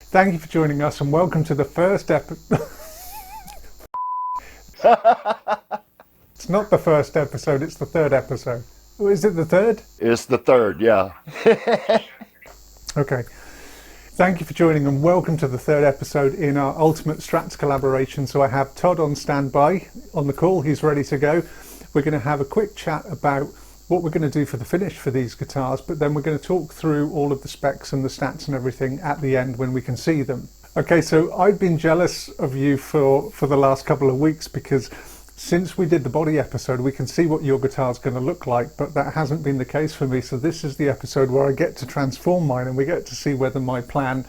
Thank you for joining us and welcome to the first episode. It's not the first episode, it's the third episode. Oh, is it the third? It's the third, yeah. Okay. Thank you for joining and welcome to the third episode in our Ultimate Strats collaboration. So I have Todd on standby on the call. He's ready to go. We're going to have a quick chat about what we're going to do for the finish for these guitars, but then we're going to talk through all of the specs and the stats and everything at the end when we can see them. Okay, so I've been jealous of you for the last couple of weeks because since we did the body episode, we can see what your guitar's going to look like, but that hasn't been the case for me. So this is the episode where I get to transform mine and we get to see whether my plan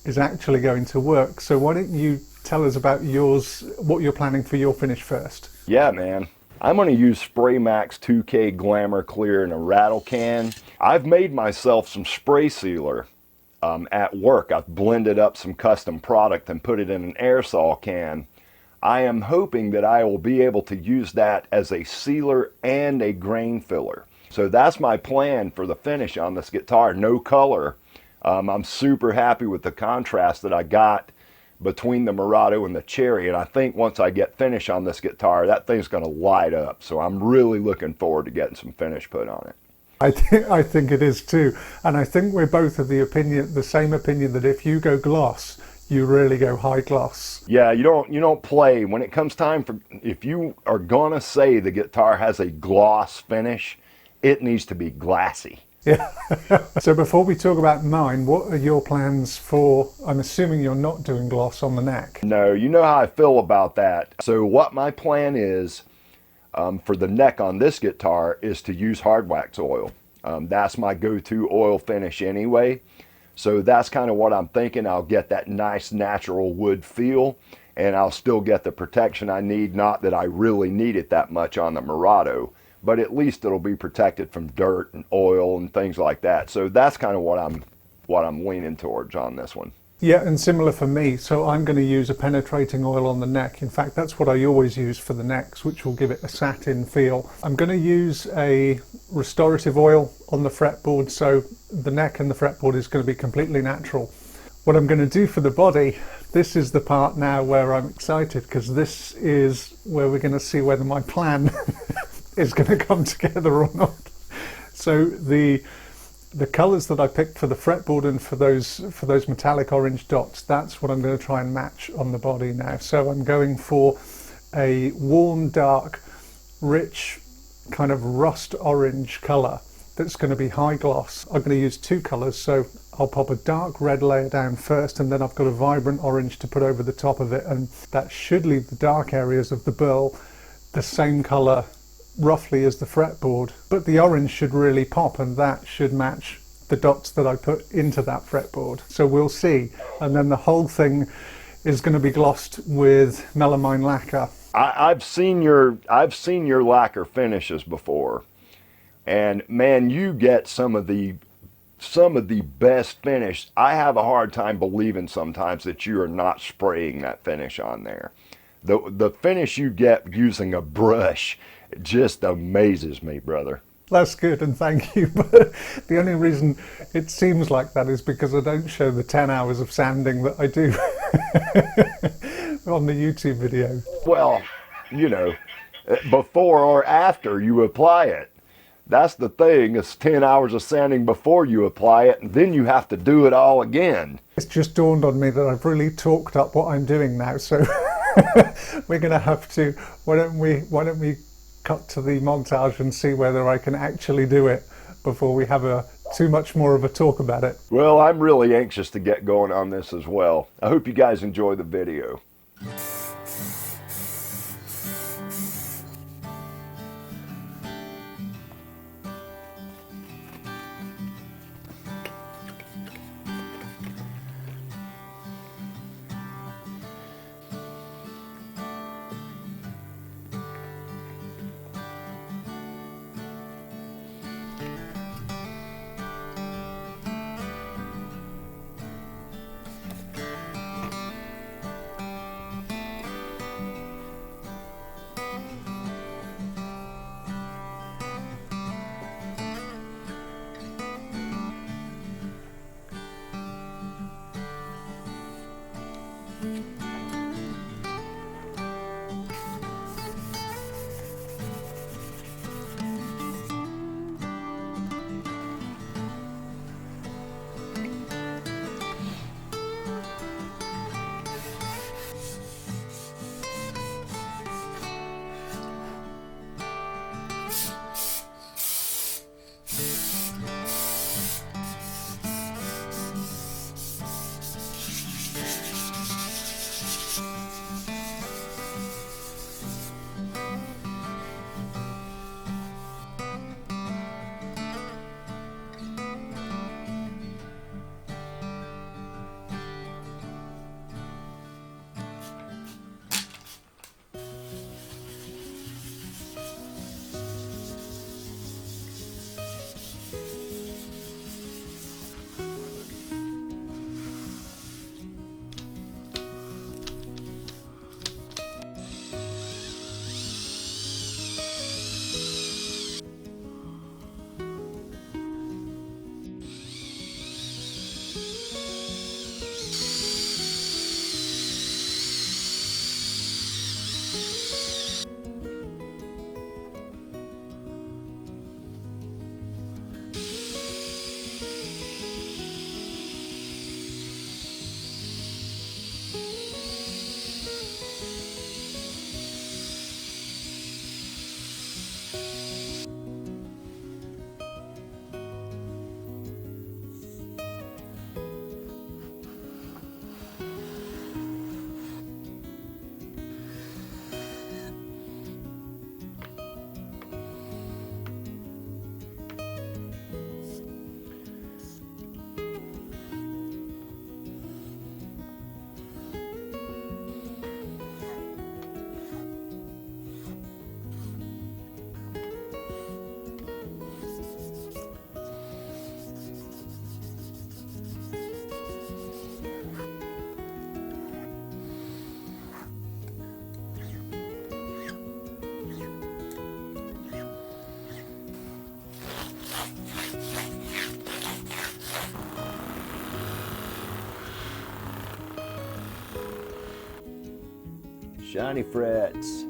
is actually going to work. So why don't you tell us about yours, what you're planning for your finish first? Yeah, man. I'm going to use Spray Max 2K Glamour Clear in a rattle can. I've made myself some spray sealer at work. I've blended up some custom product and put it in an aerosol can. I am hoping that I will be able to use that as a sealer and a grain filler. So that's my plan for the finish on this guitar. No color. I'm super happy with the contrast that I got between the Morado and the Cherry, and I think once I get finish on this guitar, that thing's going to light up. So I'm really looking forward to getting some finish put on it. I think it is too, and I think we're both of the same opinion that if you go gloss, you really go high gloss. Yeah, you don't play when it comes time for, if you are gonna say the guitar has a gloss finish, it needs to be glassy. Yeah. So before we talk about mine, what are your plans for, I'm assuming you're not doing gloss on the neck? No, you know how I feel about that. So what my plan is for the neck on this guitar is to use hard wax oil. That's my go-to oil finish anyway. So that's kind of what I'm thinking. I'll get that nice natural wood feel and I'll still get the protection I need. Not that I really need it that much on the Morado, but at least it'll be protected from dirt and oil and things like that. So that's kind of what I'm leaning towards on this one. Yeah, and similar for me. So I'm going to use a penetrating oil on the neck. In fact, that's what I always use for the necks, which will give it a satin feel. I'm going to use a restorative oil on the fretboard, so the neck and the fretboard is going to be completely natural. What I'm going to do for the body, this is the part now where I'm excited, because this is where we're going to see whether my plan is going to come together or not. So the colours that I picked for the fretboard and for those metallic orange dots, that's what I'm going to try and match on the body now. So I'm going for a warm, dark, rich, kind of rust orange colour that's going to be high gloss. I'm going to use two colours, so I'll pop a dark red layer down first and then I've got a vibrant orange to put over the top of it, and that should leave the dark areas of the burl the same colour roughly as the fretboard, but the orange should really pop and that should match the dots that I put into that fretboard. So we'll see. And then the whole thing is going to be glossed with melamine lacquer. I've seen your lacquer finishes before, and man, you get some of the best finish. I have a hard time believing sometimes that you are not spraying that finish on there. The finish you get using a brush just amazes me, brother. That's good, and thank you. But the only reason it seems like that is because I don't show the 10 hours of sanding that I do on the YouTube video. Well, you know, before or after you apply it. That's the thing, it's 10 hours of sanding before you apply it, and then you have to do it all again. It's just dawned on me that I've really talked up what I'm doing now, so we're going to have to, why don't we cut to the montage and see whether I can actually do it before we have too much more of a talk about it. Well, I'm really anxious to get going on this as well. I hope you guys enjoy the video. shiny frets.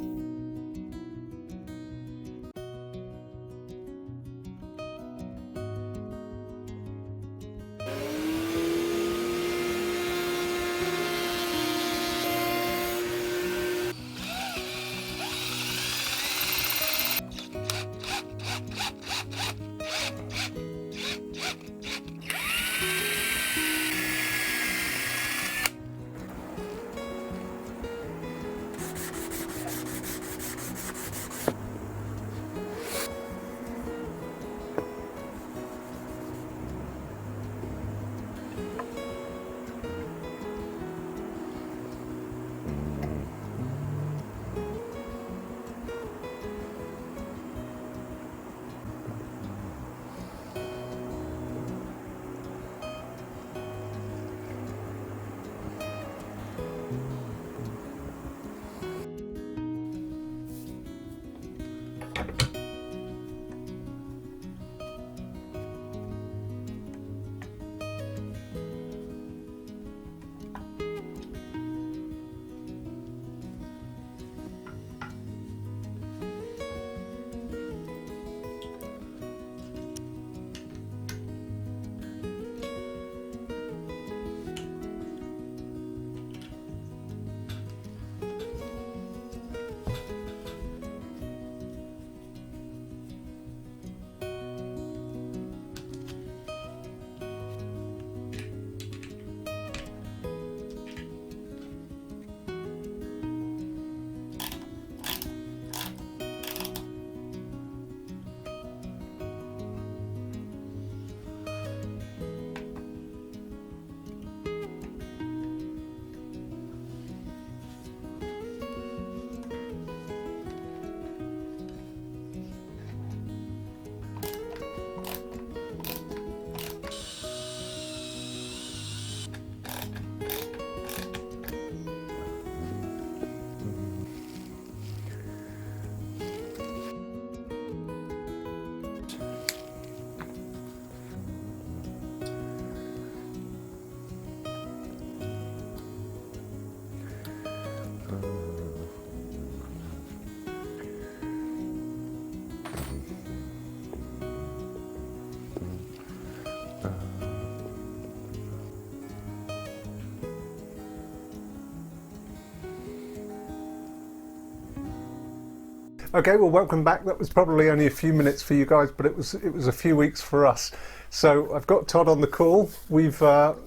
Okay, well, welcome back. That was probably only a few minutes for you guys, but it was a few weeks for us. So I've got Todd on the call. We haven't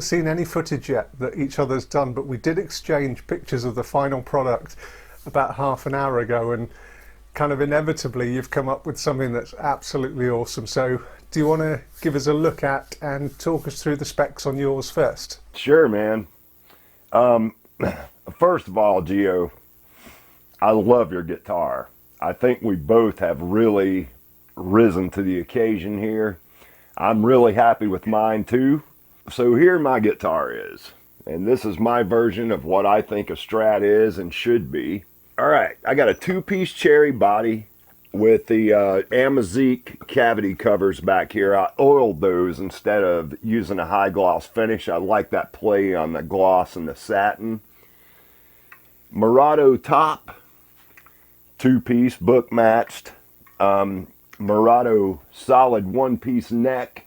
seen any footage yet that each other's done, but we did exchange pictures of the final product about half an hour ago, and kind of inevitably you've come up with something that's absolutely awesome. So do you want to give us a look at and talk us through the specs on yours first? Sure, man. First of all, Gio, I love your guitar. I think we both have really risen to the occasion here. I'm really happy with mine too. So here my guitar is, and this is my version of what I think a Strat is and should be. All right, I got a two-piece cherry body with the Amazique cavity covers back here. I oiled those instead of using a high gloss finish. I like that play on the gloss and the satin. Morado top, two-piece book matched. Morado solid one-piece neck,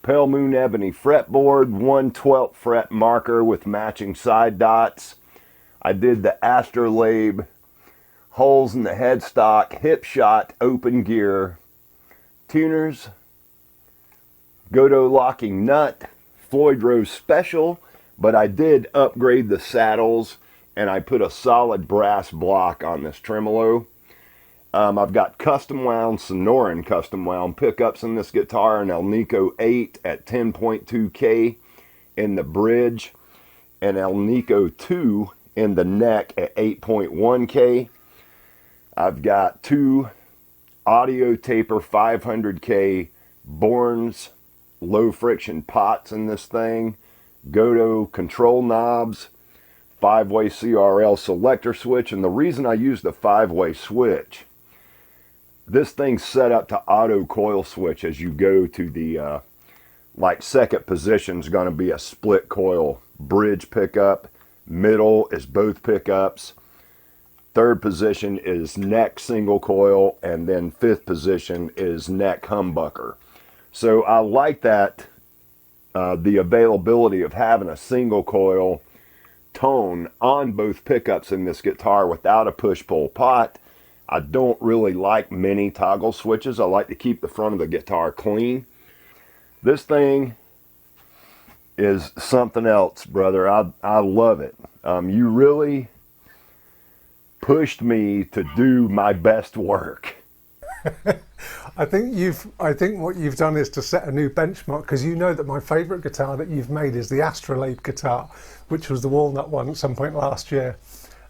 pale moon ebony fretboard, 1/12 fret marker with matching side dots. I did the astrolabe holes in the headstock, hip shot, open gear, tuners, Godot locking nut, Floyd Rose special, but I did upgrade the saddles and I put a solid brass block on this tremolo. I've got custom wound, Sonoran custom wound pickups in this guitar, an Alnico 8 at 10.2K in the bridge, and Alnico 2 in the neck at 8.1K. I've got two Audio Taper 500K Borns low friction pots in this thing, Godot control knobs, 5-way CRL selector switch, and the reason I use the 5-way switch, this thing's set up to auto coil switch as you go to the like second position is going to be a split coil bridge pickup. middle is both pickups, third position is neck single coil, and then fifth position is neck humbucker. So I like that, the availability of having a single coil tone on both pickups in this guitar without a push-pull pot. I don't really like many toggle switches. I like to keep the front of the guitar clean. This thing is something else, brother. I love it. You really pushed me to do my best work. I think what you've done is to set a new benchmark, because you know that my favourite guitar that you've made is the Astrolabe guitar, which was the Walnut one at some point last year.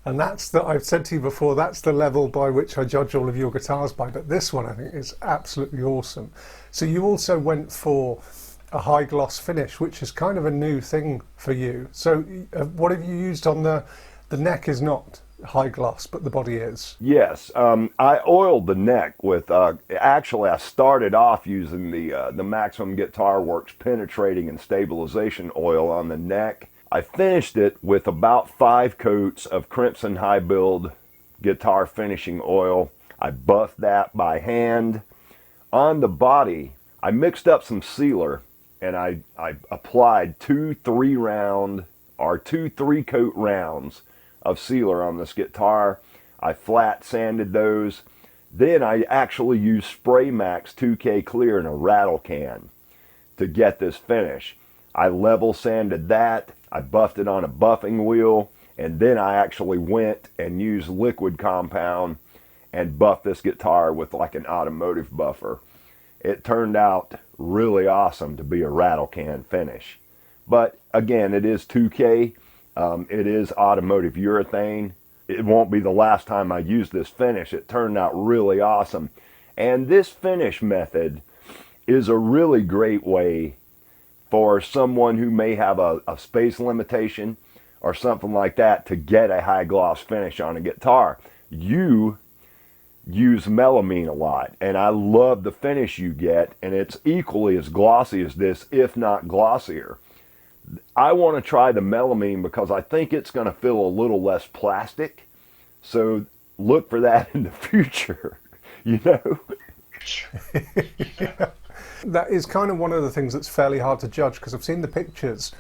And I've said to you before, that's the level by which I judge all of your guitars by. But this one I think is absolutely awesome. So you also went for a high gloss finish, which is kind of a new thing for you. So what have you used on the neck? Is not high gloss, but the body is. Yes, I oiled the neck with, actually I started off using the Maximum Guitar Works penetrating and stabilization oil on the neck. I finished it with about 5 coats of Crimson High Build guitar finishing oil. I buffed that by hand. On the body, I mixed up some sealer and I applied 2 3-coat rounds of sealer on this guitar. I flat sanded those. Then I actually used Spray Max 2K Clear in a rattle can to get this finish. I level sanded that. I buffed it on a buffing wheel, and then I actually went and used liquid compound and buffed this guitar with like an automotive buffer. It turned out really awesome to be a rattle can finish. But again, it is 2K. It is automotive urethane. It won't be the last time I use this finish. It turned out really awesome. And this finish method is a really great way for someone who may have a space limitation or something like that to get a high gloss finish on a guitar. You use melamine a lot, and I love the finish you get, and it's equally as glossy as this, if not glossier. I want to try the melamine because I think it's going to feel a little less plastic. So look for that in the future, you know? Yeah. That is kind of one of the things that's fairly hard to judge, because I've seen the pictures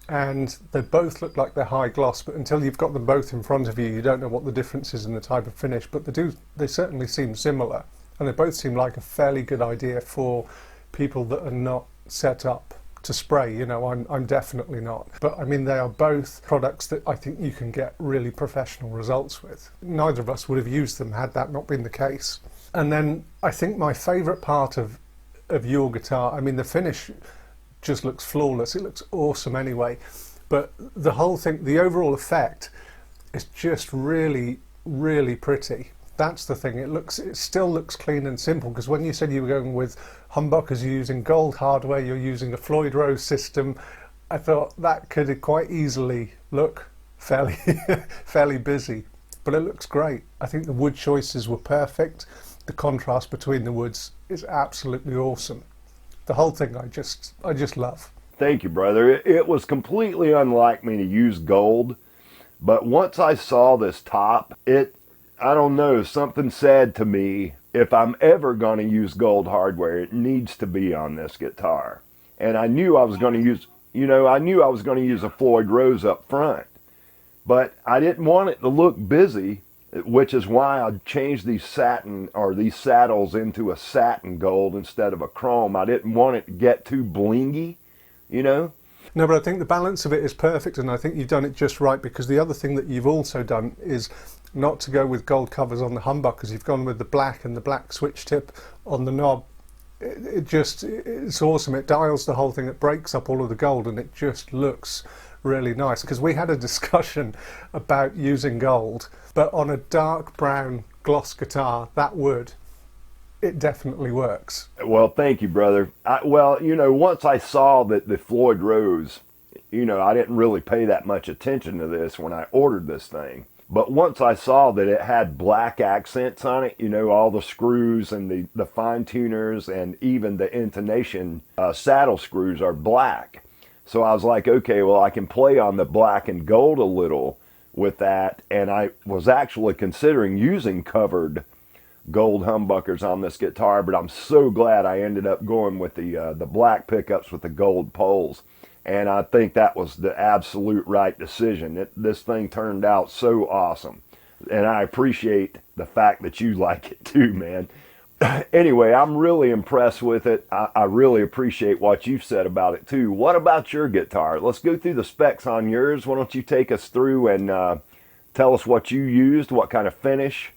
and they both look like they're high gloss, but until you've got them both in front of you, you don't know what the difference is in the type of finish. But they certainly seem similar, and they both seem like a fairly good idea for people that are not set up to spray. You know, I'm definitely not. But I mean, they are both products that I think you can get really professional results with. Neither of us would have used them had that not been the case. And then I think my favourite part of your guitar, I mean, the finish just looks flawless. It looks awesome anyway. But the whole thing, the overall effect is just really, really pretty. That's the thing. It still looks clean and simple, because when you said you were going with humbuckers, you're using gold hardware, you're using a Floyd Rose system, I thought that could quite easily look fairly busy. But it looks great. I think the wood choices were perfect. The contrast between the woods is absolutely awesome. The whole thing I just love. Thank you, brother. It was completely unlike me to use gold, but once I saw this top, I don't know, something said to me, if I'm ever going to use gold hardware, it needs to be on this guitar. And I knew I was going to use, a Floyd Rose up front, but I didn't want it to look busy, which is why I changed these saddles into a satin gold instead of a chrome. I didn't want it to get too blingy, you know? No, but I think the balance of it is perfect, and I think you've done it just right, because the other thing that you've also done is not to go with gold covers on the humbuckers. You've gone with the black and the black switch tip on the knob. It's awesome. It dials the whole thing. It breaks up all of the gold, and it just looks really nice. Because we had a discussion about using gold, but on a dark brown gloss guitar, it definitely works. Well, thank you, brother. Once I saw that the Floyd Rose, I didn't really pay that much attention to this when I ordered this thing. But once I saw that it had black accents on it, all the screws and the fine tuners and even the intonation saddle screws are black. So I was like, okay, well, I can play on the black and gold a little with that. And I was actually considering using covered gold humbuckers on this guitar, but I'm so glad I ended up going with the black pickups with the gold poles. And I think that was the absolute right decision. This thing turned out so awesome. And I appreciate the fact that you like it too, man. Anyway, I'm really impressed with it. I really appreciate what you've said about it too. What about your guitar? Let's go through the specs on yours. Why don't you take us through and tell us what you used, what kind of finish,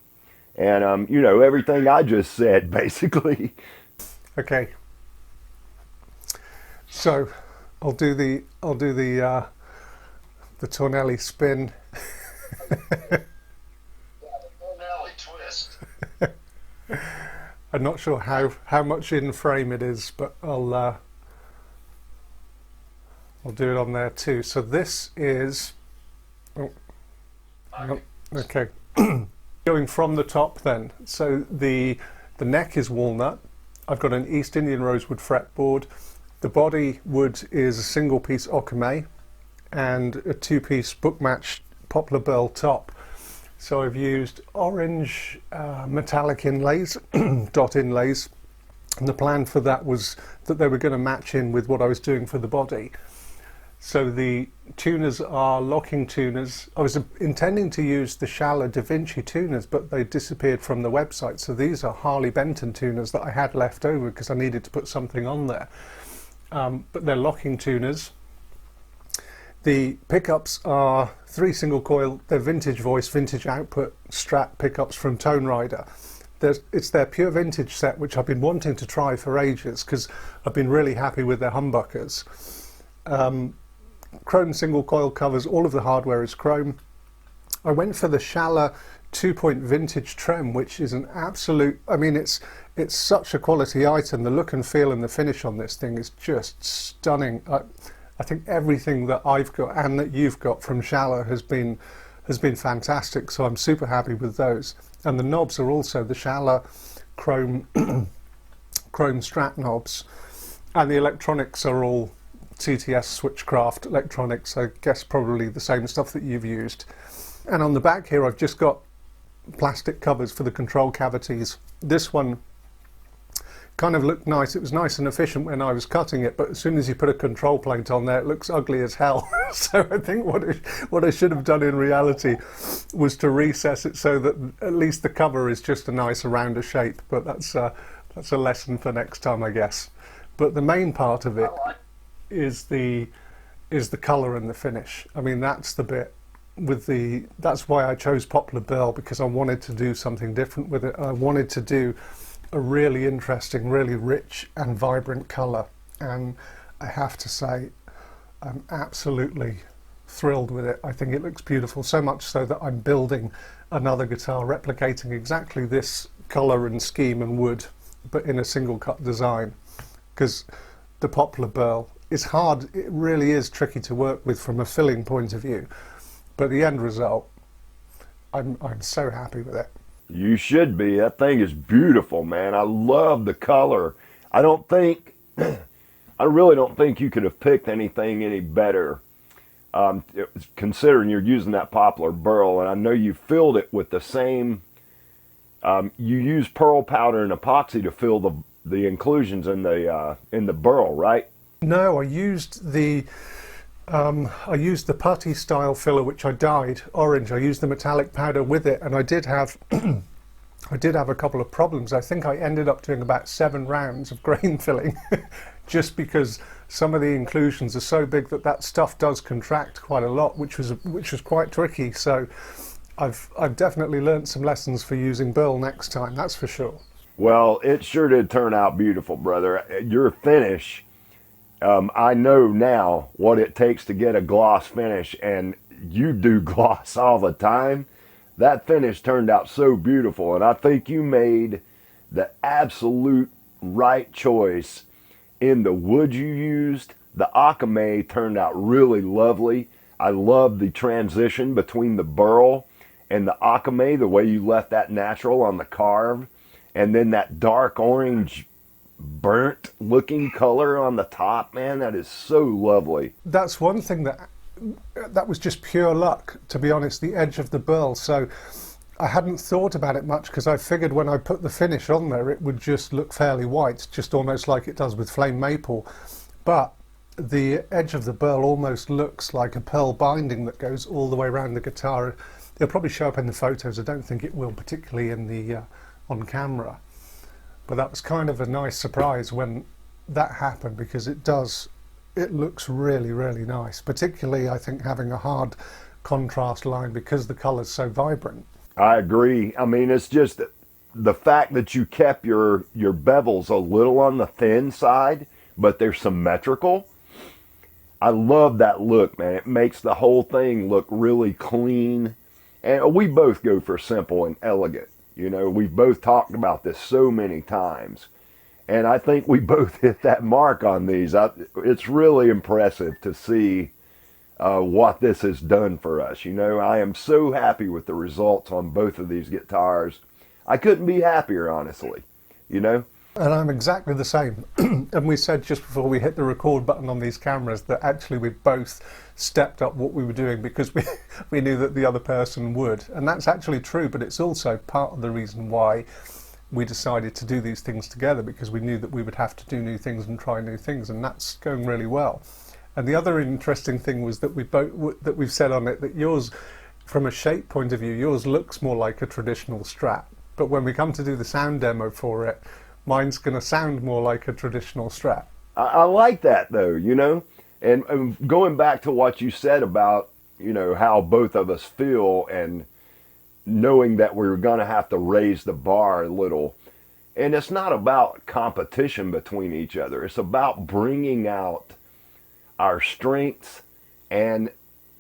and you know, everything I just said, basically. Okay. So I'll do the Tornelli spin. I'm not sure how much in frame it is, but I'll do it on there too. So this is, oh, okay, going from the top then. So the neck is walnut. I've got an East Indian Rosewood fretboard. The body wood is a single piece Okame and a 2-piece book matched poplar burl top. So I've used orange metallic inlays, dot inlays, and the plan for that was that they were going to match in with what I was doing for the body. So the tuners are locking tuners. I was intending to use the Schaller Da Vinci tuners, but they disappeared from the website. So these are Harley Benton tuners that I had left over because I needed to put something on there. But they're locking tuners. The pickups are 3 single coil, they're vintage voice, vintage output Strat pickups from Tone Rider. It's their pure vintage set, which I've been wanting to try for ages because I've been really happy with their humbuckers. Chrome single coil covers, all of the hardware is chrome. I went for the Schaller 2-point vintage trem, which is an absolute, I mean, it's such a quality item. The look and feel and the finish on this thing is just stunning. I think everything that I've got and that you've got from Schaller has been fantastic, so I'm super happy with those. And the knobs are also the Schaller chrome chrome Strat knobs, and the electronics are all TTS Switchcraft electronics. I guess probably the same stuff that you've used. And on the back here, I've just got plastic covers for the control cavities. This one kind of looked nice. It was nice and efficient when I was cutting it, but as soon as you put a control plate on there, it looks ugly as hell. So I think what I should have done in reality was to recess it so that at least the cover is just a nice rounder shape, but that's a lesson for next time, I guess. But the main part of it is the color and the finish. I mean, that's the bit with that's why I chose poplar burl, because I wanted to do something different with it. I wanted to do a really interesting, really rich and vibrant color, and I have to say I'm absolutely thrilled with it. I think it looks beautiful, so much so that I'm building another guitar replicating exactly this color and scheme and wood, but in a single cut design, because the poplar burl is hard. It really is tricky to work with from a filling point of view, but the end result, I'm so happy with it. You should be. That thing is beautiful, man. I love the color. I really don't think you could have picked anything any better, considering you're using that poplar burl. And I know you filled it with the same, you use pearl powder and epoxy to fill the inclusions in the burl, right? No, I used the putty style filler, which I dyed orange. I used the metallic powder with it, and I did have a couple of problems. I think I ended up doing about 7 rounds of grain filling just because some of the inclusions are so big that stuff does contract quite a lot, which was quite tricky. So I've definitely learned some lessons for using burl next time, that's for sure. Well, it sure did turn out beautiful, brother. Your finish, I know now what it takes to get a gloss finish, and you do gloss all the time. That finish turned out so beautiful, and I think you made the absolute right choice in the wood you used. The Okame turned out really lovely. I love the transition between the burl and the Okame, the way you left that natural on the carve, and then that dark orange burnt looking color on the top, man. That is so lovely. That's one thing that was just pure luck, to be honest, the edge of the burl. So I hadn't thought about it much because I figured when I put the finish on there it would just look fairly white, just almost like it does with flame maple. But the edge of the burl almost looks like a pearl binding that goes all the way around the guitar. It'll probably show up in the photos. I don't think it will, particularly in the on camera. But that was kind of a nice surprise when that happened, because it looks really, really nice, particularly I think having a hard contrast line because the color's so vibrant. I agree. I mean, it's just the fact that you kept your bevels a little on the thin side, but they're symmetrical. I love that look, man. It makes the whole thing look really clean. And we both go for simple and elegant. You know, we've both talked about this so many times. And I think we both hit that mark on these. It's really impressive to see what this has done for us. You know, I am so happy with the results on both of these guitars. I couldn't be happier, honestly, you know? And I'm exactly the same. And we said just before we hit the record button on these cameras that actually we both stepped up what we were doing because we knew that the other person would. And that's actually true, but it's also part of the reason why we decided to do these things together, because we knew that we would have to do new things and try new things, and that's going really well. And the other interesting thing was that we've said on it that yours, from a shape point of view, yours looks more like a traditional Strat. But when we come to do the sound demo for it, mine's going to sound more like a traditional Strat. I like that, though, you know? And going back to what you said about, you know, how both of us feel, and knowing that we're going to have to raise the bar a little. And it's not about competition between each other. It's about bringing out our strengths and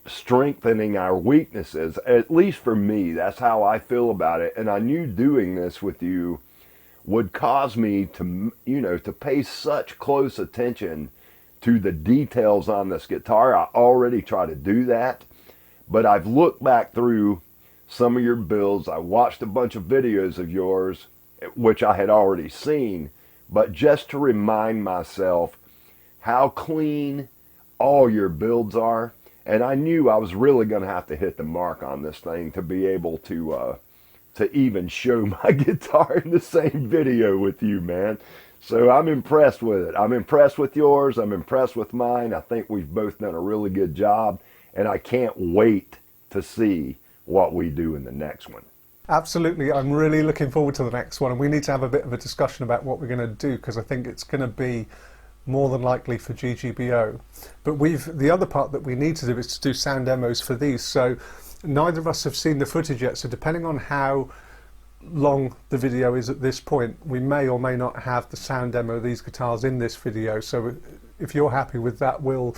strengthening our weaknesses. At least for me, that's how I feel about it. And I knew doing this with you would cause me to, you know, to pay such close attention to the details on this guitar. I already try to do that, but I've looked back through some of your builds. I watched a bunch of videos of yours, which I had already seen, but just to remind myself how clean all your builds are. And I knew I was really going to have to hit the mark on this thing to be able to even show my guitar in the same video with you, man. So I'm impressed with it. I'm impressed with yours. I'm impressed with mine. I think we've both done a really good job, and I can't wait to see what we do in the next one. Absolutely. I'm really looking forward to the next one, and we need to have a bit of a discussion about what we're going to do, because I think it's going to be more than likely for GGBO. But the other part that we need to do is to do sound demos for these. So neither of us have seen the footage yet, so depending on how long the video is at this point, we may or may not have the sound demo of these guitars in this video. So if you're happy with that, we'll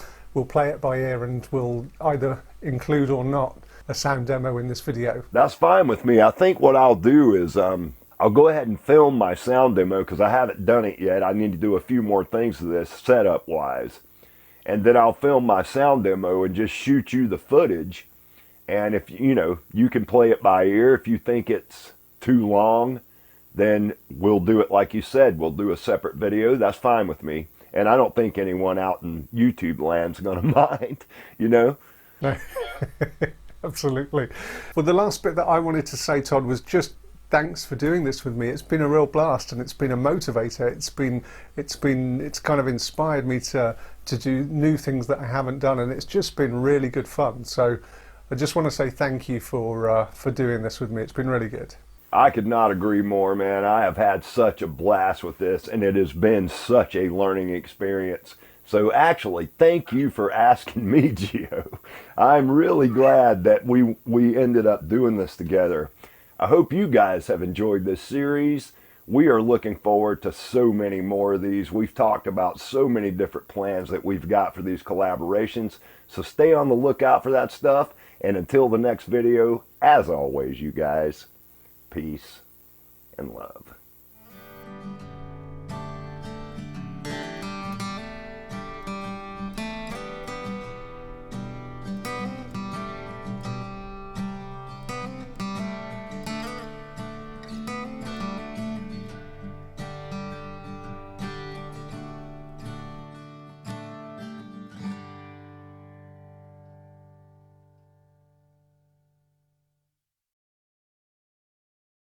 play it by ear, and we'll either include or not a sound demo in this video. That's fine with me. I think what I'll do is I'll go ahead and film my sound demo, because I haven't done it yet. I need to do a few more things to this setup wise, and then I'll film my sound demo and just shoot you the footage. And if you know, you can play it by ear. If you think it's too long, then we'll do it like you said. We'll do a separate video. That's fine with me. And I don't think anyone out in YouTube land's gonna mind, you know? No. Absolutely. Well, the last bit that I wanted to say, Todd, was just thanks for doing this with me. It's been a real blast, and it's been a motivator. It's kind of inspired me to do new things that I haven't done, and it's just been really good fun. So I just want to say thank you for doing this with me. It's been really good. I could not agree more, man. I have had such a blast with this, and it has been such a learning experience. So actually, thank you for asking me, Gio. I'm really glad that we ended up doing this together. I hope you guys have enjoyed this series. We are looking forward to so many more of these. We've talked about so many different plans that we've got for these collaborations. So stay on the lookout for that stuff. And until the next video, as always, you guys, peace and love.